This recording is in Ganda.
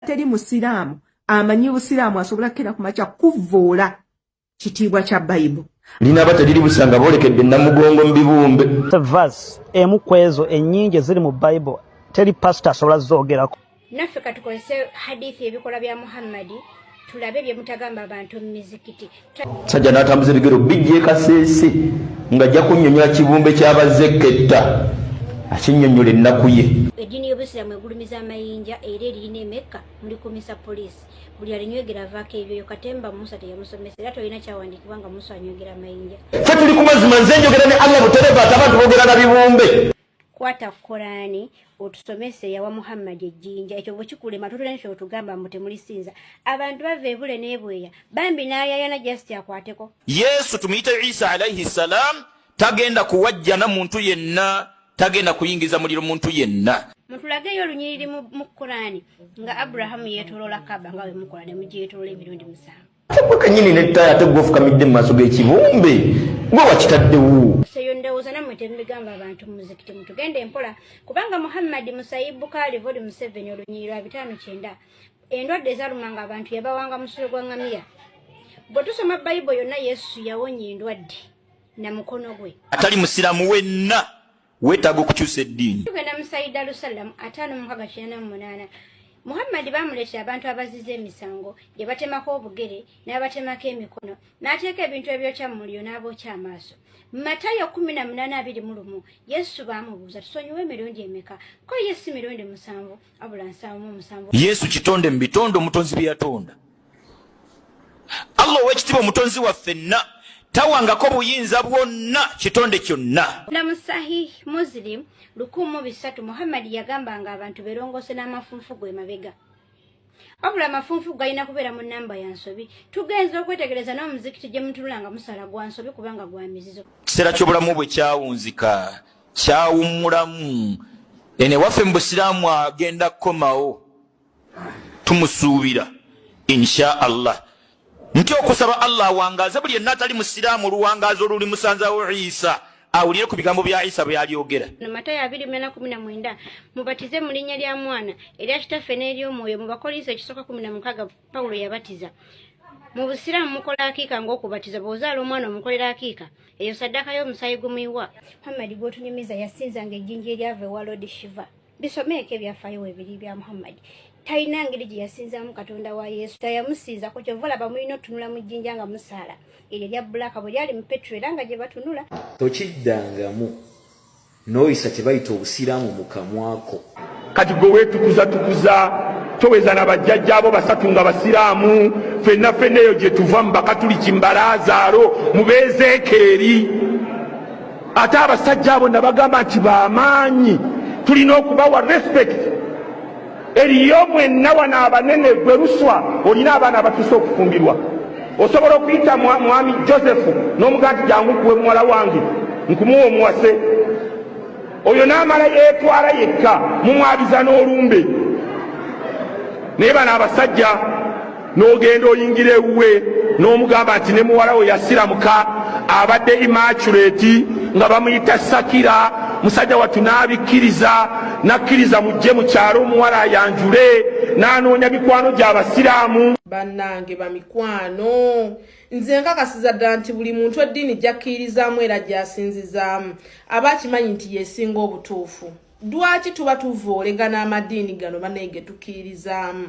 teri musiraamu amanyi busiraamu asobola kera kumacha kuvoola kitiibwa kya Bible. Lina abatadiri busanga bolekedde namugongo mbibumbe. Verse emu kwezo ennyingi ziri mu Bible teri pastor asobola zoogerako. Naffe katukozese hadithi ebikola bya Muhammad tulabe bye mutagamba abantu mu mizikiti. Sajja n'atambuza ebigero bijje kaseese ng'ajja kunnyonnyola kibumbe ky'abazekketta akinnyonnyola ennaku ye. Eddiini y'Obusiraamu egulumiza amayinja era erina Mecca muli kumisa poliisi. Buli alinywegera avaako ebyo Katemba Musa teyamusomesa era tolina kyawandiikibwa nga Musa anywegera amayinja. Ffe tuli ku mazima nze njogera ne Allah butereva ate abantu boogera na bibumbe. Kwata Korani otusomese yawa Muhammad ejjinja ekyo bwe kikulema tutulensho otugamba mbu temulisinza abantu bave ebule n'ebweya bambi n'ayayana just akwateko. Yesu tumuyite Isa alayhi salam tagenda kuwajjana muntu yenna tagenda kuyingiza muliro muntu yenna. Mutulageyo olunyiriri mu Korani nga Abrahamu yeetoloola Kaaba nga bwe mukola ne mugyetoloola emirundi 7. Kyabweka nyini nettaya ate gwe ofukamidde mu maaso g'ekibumbe gwe wakitaddewo. Seyo ndowooza nammwe temubigamba abantu mu muzikiti mutugende mpola kubanga Muhammad Musayibu Bukaali volume 7 olunyiriri lwa 5-9 endwadde ezaalumanga abantu yabawanga musolo gwa ngamiya. Bwe tusoma Bible yonna Yesu yawonya endwadde na mukono gwe. Atali musiraamu wenna weetaaga okukyusa eddiini. Tugenda mu Sayyid Alusalam 5:98 Muhammad bamulesha abantu abazize emisango gye batemako obugere n'abatemako emikono n'ateeka ebintu ebyokya mu muliro n'abookya amaaso. Matayo 18:21 Yesu baamubuuza tusonyiwe emirundi emeka ko Yesu mirundi 7 abula 7. Yesu kitonde mu bitondo omutonzi bye yatonda. Allah ow'ekitiibwa omutonzi waffenna tawangako buyinza bwonna kitonde kyonna. Na Sahih Muslim 1300 Muhammad yagambanga abantu berongose n'amafunfu gwe mabega. Wabula amafunfu galina kubeera mu namba ya nsobi. Tugenza okwetegereza n'omuzikiti gye mutulanga musala gwa nsobi kubanga gwa mizizo. Kiseera ky'obulamu bwe kyawunzika kyawummulamu ene waffe mu Busiraamu agenda kukomawo tumusuubira insha Allah. Nti okusaba Allah awangaze buli yenna atali musiraamu oluwangazo oluli musanzawo Isa awulire ku bigambo bya Isa bwe yalyogera. Matayo 20:19 mubatize mu linnya lya mwana erya kitaffe n'ery'omwoyo mu Bakolinso 1:16 Pawulo yabatiza. Mu Busiraamu mukola akiika ng'okubatiza bw'ozaala omwana omukolera akiika eyo saddaka y'omusaayi gumuyiwa. Muhammad gw'otunyumiza yasinzanga ejjinja eryava ewa Lord Shiva. Bisomeeko ebyafaayo ebiri bya Muhammad. Talina ngeri gye yasinzaamu Katonda wa Yesu tayamusinzako kyova olaba mulina otunula mu jjinja nga musaala eryo lya bbulaaka bwe lyali mu Petro era nga gye batunula. Tokiddangamu n'oyisa kye bayita obusiraamu mu kamwako. Kati gwe weetukuza toweza na bajjajja abo basatu nga basiraamu ffenna eyo gye tuva mu Bakatuliki Mbalazaalo mu Beezeekeeri. Ate abasajja abo nabagamba nti b'amaanyi tulina okubawa respect. Eriyo mwenna wana abanene gwe Luswa olina abaana abatuuse okufumbirwa. Osobola okuyita mwami Joseph n'omugati jangu kuwe muwala wange nkumuwa omuwase. Oyo n'amala yeetwala yekka mumwabiza n'olumbe. Naye bano abasajja n'ogenda oyingira ewuwe n'omugamba nti ne muwala we yasiramuka abadde immaculate nga bamuyita Sakira musajja wattu n'abikkiriza nakkiriza mujje mu kyalo omuwala ayanjule n'anoonya mikwano gy'Abasiraamu. Bannange bamikwano nze nkakasiza ddala nti buli muntu eddiini gy'akkirizaamu era gy'asinzizaamu aba akimanyi nti yeesinga obutuufu. Lwaki tuba tuvoolegana amadiini gano banaye ge tukkirizaamu?